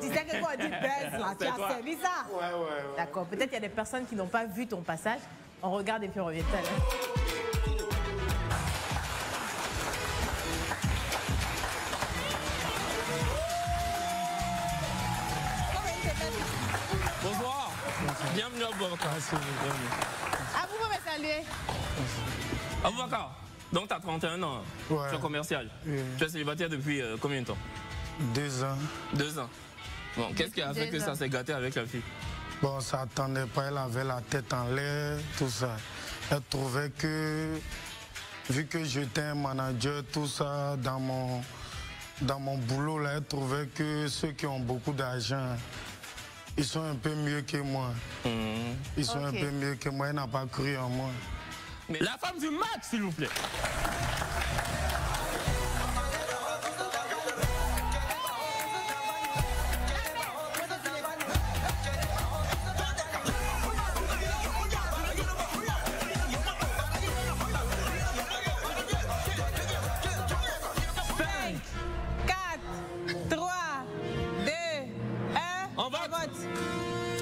tu sais que quand on dit baise, là, tu as servi ça. Ouais. D'accord, peut-être il y a des personnes qui n'ont pas vu ton passage. On regarde et puis on revient tout à l'heure. Bonsoir. Bienvenue à Boubacar. Ah, vous pouvez me saluer. Boubacar, donc tu as 31 ans. Ouais. Tu es commercial. Oui. Tu es célibataire depuis combien de temps? 2 ans. 2 ans. Bon, qu'est-ce qui a fait que ça s'est gâté avec la fille? Bon, ça attendait pas, elle avait la tête en l'air, tout ça. Elle trouvait que, vu que j'étais un manager, tout ça, dans mon boulot, là, elle trouvait que ceux qui ont beaucoup d'argent, ils sont un peu mieux que moi. Ils sont un peu mieux que moi, elle n'a pas cru en moi. Mais la femme du match, s'il vous plaît.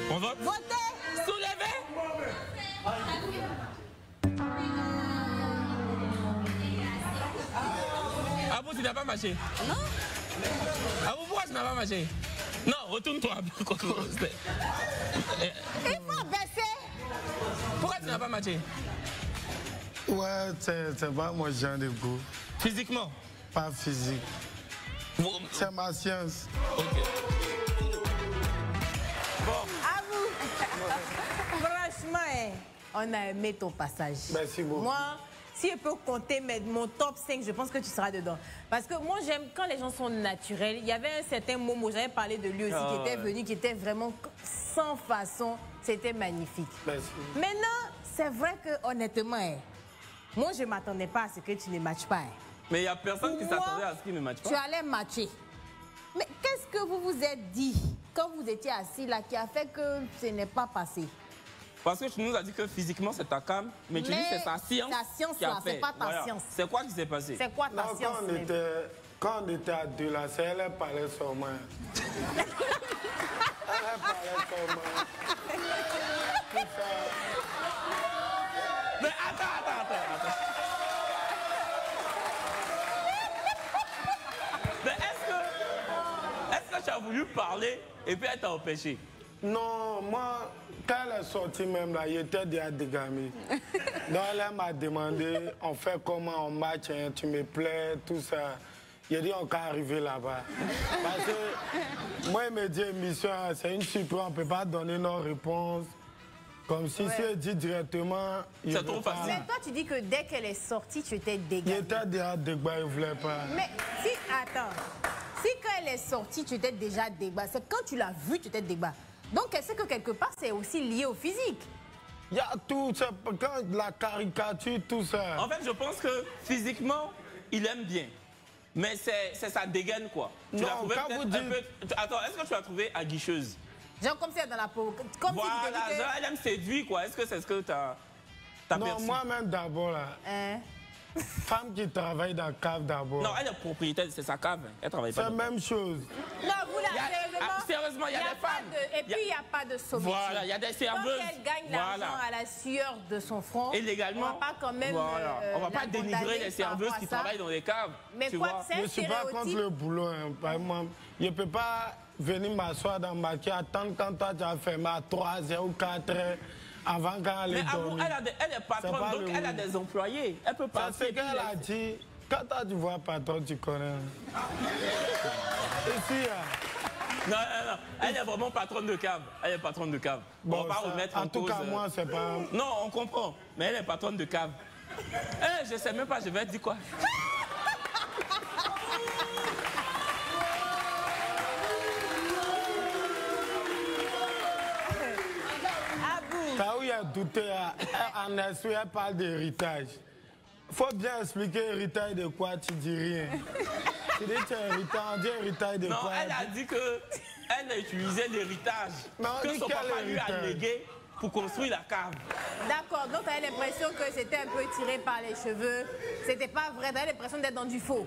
On vote. Votez. Soulevez. Ah bon, tu n'as pas marché? Non. Ah bon, pourquoi tu n'as pas marché? Non, retourne-toi. Il faut baisser. Pourquoi tu n'as pas marché? Ouais, c'est pas mon genre de goût. Physiquement? Pas physique. C'est ma science. Ok. Bon. À vous. Franchement, on a aimé ton passage. Merci beaucoup. Moi, si je peux compter mon top 5, je pense que tu seras dedans. Parce que moi, j'aime quand les gens sont naturels. Il y avait un certain Momo, j'avais parlé de lui aussi, qui était venu, qui était vraiment sans façon. C'était magnifique. Merci. Maintenant, c'est vrai que honnêtement, moi, je ne m'attendais pas à ce que tu ne matches pas. Mais il n'y a personne qui s'attendait à ce qu'il ne matche pas. Tu allais matcher. Mais qu'est-ce que vous vous êtes dit quand vous étiez assis là qui a fait que ce n'est pas passé? Parce que tu nous as dit que physiquement c'est ta cam, mais tu dis que c'est ta science. Ta science qui a là, fait. c'est pas ta science. C'est quoi qui s'est passé? C'est quoi ta Non, science? quand on était à deux là, c'est elle parlait sur moi. Elle parlait sur moi. Tout ça. Mais attends. Mais est-ce que tu as voulu parler et puis elle t'a empêché? Non, moi, quand elle est sortie même là, il était déjà dégamé. Donc elle m'a demandé, on fait comment, on match, hein, tu me plais, tout ça. Il a dit, on peut arriver là-bas. Parce que moi, il me dit, émission, c'est une surprise, on ne peut pas donner nos réponses. Comme si elle dit directement, c'est trop facile. Mais toi, tu dis que dès qu'elle est sortie, tu étais dégagé. Il était déjà dégamé, il ne voulait pas. Mais si, attends, si quand elle est sortie, tu étais déjà dégagé, c'est quand tu l'as vue, tu étais dégagé. Donc, elle sait que quelque part, c'est aussi lié au physique. Il y a tout, quand la caricature, tout ça. En fait, je pense que physiquement, il aime bien. Mais c'est sa dégaine, quoi. Tu l'as trouvé quand vous peut-être dites... un peu... Attends, est-ce que tu l'as trouvé aguicheuse? Genre comme c'est dans la peau. Comme voilà, si tu te dis que... elle aime séduire, quoi. Est-ce que c'est ce que tu as Non, perçu? moi-même d'abord, là. Hein? Femme qui travaille dans la cave d'abord. Non, elle est propriétaire, c'est sa cave. Elle travaille pas. C'est la même chose. Non, vous là, sérieusement, il y a des femmes. Et puis, il n'y a pas de sommet. Voilà, il y a des serveuses. Quand elle gagne l'argent à la sueur de son front, et légalement, on va pas quand même. Voilà. On va pas dénigrer les serveuses qui travaillent dans les caves. Mais tu quoi vois? que c'est, je ne suis pas contre le boulot. Hein. Par exemple, je ne peux pas venir m'asseoir dans ma quai, attendre quand toi tu as fermé à 3h ou 4h. Avant quand elle est dormie. Elle est patronne, donc elle a des employés. Elle peut pas. C'est ce qu'elle a dit. Quand tu vois patron, tu connais. Ici, non. Elle est vraiment patronne de cave. Elle est patronne de cave. Bon, on va pas remettre en tout cas, moi, c'est pas... Non, on comprend. Mais elle est patronne de cave. Je sais même pas, je vais te dire quoi. Quand il y a douté, en esprit, elle parle d'héritage. Il faut bien expliquer héritage de quoi, tu dis rien. Tu dis que tu as héritage, on dit héritage de quoi? Non, elle a dit qu'elle a utilisé l'héritage que son papa lui a légué pour construire la cave. D'accord, donc tu as l'impression que c'était un peu tiré par les cheveux. C'était pas vrai, tu as l'impression d'être dans du faux.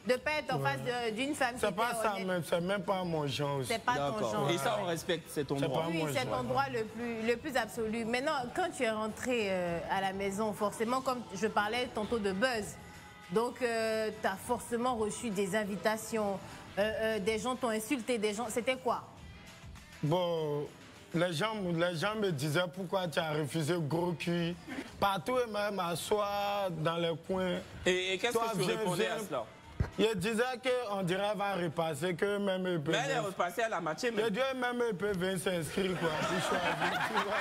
De pas être en face d'une femme qui c'est pas ça même, c'est même pas mon genre aussi. C'est pas ton genre. Et ça, on respecte, c'est ton droit. Oui, c'est ton droit le plus absolu. Maintenant, quand tu es rentré à la maison, forcément, comme je parlais tantôt de buzz, donc tu as forcément reçu des invitations, des gens t'ont insulté, des gens... C'était quoi? Bon, les gens me disaient pourquoi tu as refusé gros cul. Partout et même à soi, dans les coins. Et qu'est-ce que tu répondais à cela? Je disais qu'on dirait qu'elle va repasser, que même eux peuvent... Mais elle est repassée, elle a matché. Je disais même eux peuvent venir s'inscrire, quoi. Pour choisir, tu vois.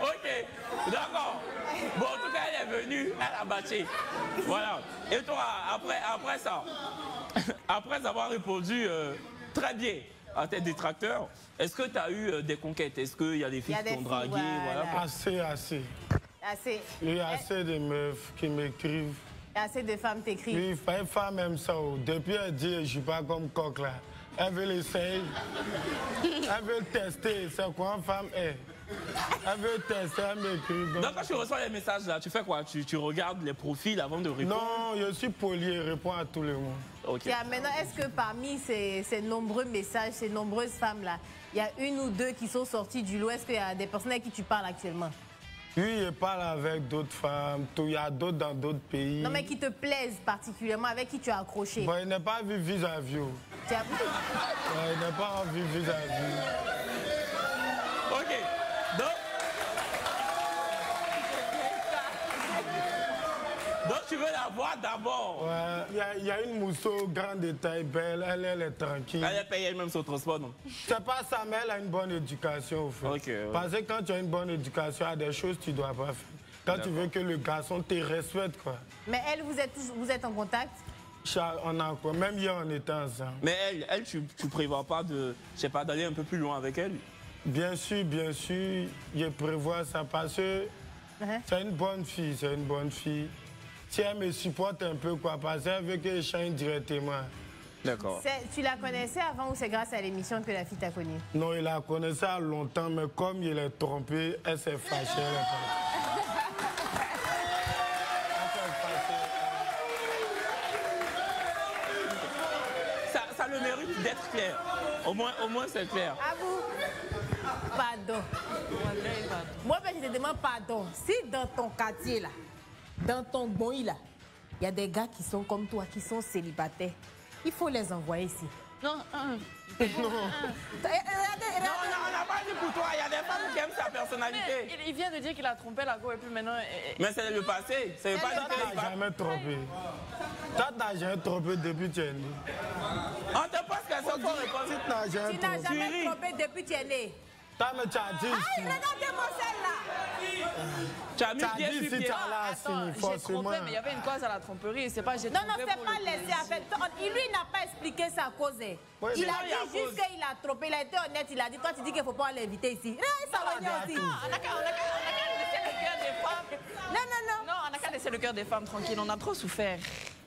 Ok, d'accord. Bon, en tout cas, elle est venue, elle a battu. Voilà. Et toi, après ça, après avoir répondu très bien à tes détracteurs, est-ce que tu as eu des conquêtes? Est-ce qu'il y a des filles qui t'ont dragué? Voilà. Assez. Il y a assez de meufs qui m'écrivent. Assez de femmes t'écrivent. Oui, une femme aime ça. Depuis, elle dit, je ne suis pas comme coq là. Elle veut l'essayer. Elle veut tester. C'est quoi une femme est. Elle veut tester, elle m'écrit. Donc quand tu reçois les messages là, tu fais quoi? Tu regardes les profils avant de répondre? Non, je suis poli et réponds à tout le monde. Okay. Maintenant, est-ce que parmi ces nombreux messages, ces nombreuses femmes là, il y a une ou deux qui sont sorties du lot? Est-ce qu'il y a des personnes avec qui tu parles actuellement? Oui, je parle avec d'autres femmes. Il y a d'autres dans d'autres pays. Non, mais qui te plaisent particulièrement, avec qui tu as accroché? Bon, il n'est pas vu vis-à-vis. Tu as... Il n'est pas vu vis-à-vis. Ok. Donc tu veux la voir d'abord? Ouais, il y a une mousseau grande de taille belle, elle est tranquille. Elle paye elle-même son transport, non? C'est pas ça, mais elle a une bonne éducation, au fait. Okay, ouais. Parce que quand tu as une bonne éducation, il y a des choses que tu ne dois pas faire. Quand tu veux que le garçon te respecte, quoi. Mais elle, vous êtes en contact? On a quoi? Même hier, on était ensemble. Mais elle tu prévois pas de, je sais pas, d'aller un peu plus loin avec elle? Bien sûr, je prévois ça parce que c'est une bonne fille, Si elle me supporte un peu, quoi, parce qu'elle veut que je change directement. D'accord. Tu la connaissais avant ou c'est grâce à l'émission que la fille t'a connue? Non, il la connaissait à longtemps, mais comme il est trompé, elle s'est fâchée. Ça le mérite d'être clair. Au moins c'est clair. À vous? Pardon. Moi, je te demande pardon. Si dans ton quartier, là, dans ton boy, là, il y a des gars qui sont comme toi, qui sont célibataires, il faut les envoyer ici. Non, Non, on n'a pas dit pour toi. Il y a des femmes qui aiment sa personnalité. il vient de dire qu'il a trompé la go et puis maintenant... Mais c'est le passé. Ça veut pas dire Tu n'as jamais trompé. Toi, tu n'as jamais trompé depuis que tu es né. On te pose question pour répondre. Tu n'as Tu n'as jamais trompé depuis que tu es né. Toi, mais tu as dit Aïe, regardez-moi celle-là. Tu as mis Tu as bien dit sur si pied. tu as là, Attends, j'ai forcément. trompé, mais il y avait une cause à la tromperie. C'est pas j'ai Non, trompé c'est pour pas le laissé plaisir. à faire. Lui, il n'a pas expliqué sa cause. Oui, il mais a non, il y a dit juste cause. qu'il a trompé. Il a été honnête. Il a dit, toi, tu dis qu'il ne faut pas l'inviter ici. Ça va venir aussi. On a qu'à laisser le cœur des femmes. Non. Non, on a qu'à laisser le cœur des femmes tranquille. On a trop souffert.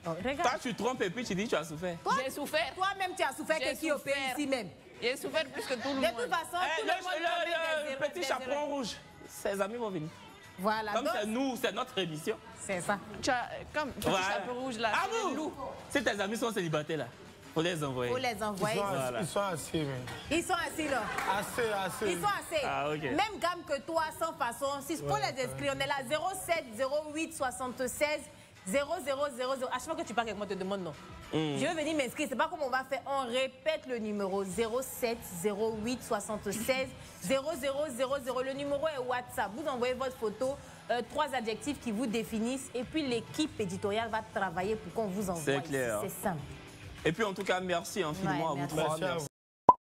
Regarde. Toi, tu trompes et puis tu dis que tu as souffert. J'ai souffert. Toi-même, tu as souffert J'ai que qui opère souffert. ici même. J'ai souffert plus que tout le De monde. toute façon, tout le monde Le petit chaperon rouge, ses amis vont venir. Voilà. Comme donc, c'est nous, c'est notre émission. c'est ça. Comme petit Voilà. chapeau rouge là. Ah c'est le vous loup. Si tes amis sont célibataires là, faut les envoyer. Il faut les envoyer. Ils sont assis, mais. Ils sont assis là. Assez. Ils sont assez. Ah, ok. Même gamme que toi, sans façon. Si faut les inscrire, on est là 07 08 76 0000. À chaque fois que tu parles avec moi, je te demande non. Je veux venir m'inscrire. C'est pas comme on va faire. On répète le numéro 07 08 76 0000. Le numéro est WhatsApp. Vous envoyez votre photo, 3 adjectifs qui vous définissent. Et puis l'équipe éditoriale va travailler pour qu'on vous envoie. C'est clair. C'est simple. Et puis en tout cas, merci infiniment Ouais, à vous merci. trois. Merci à vous.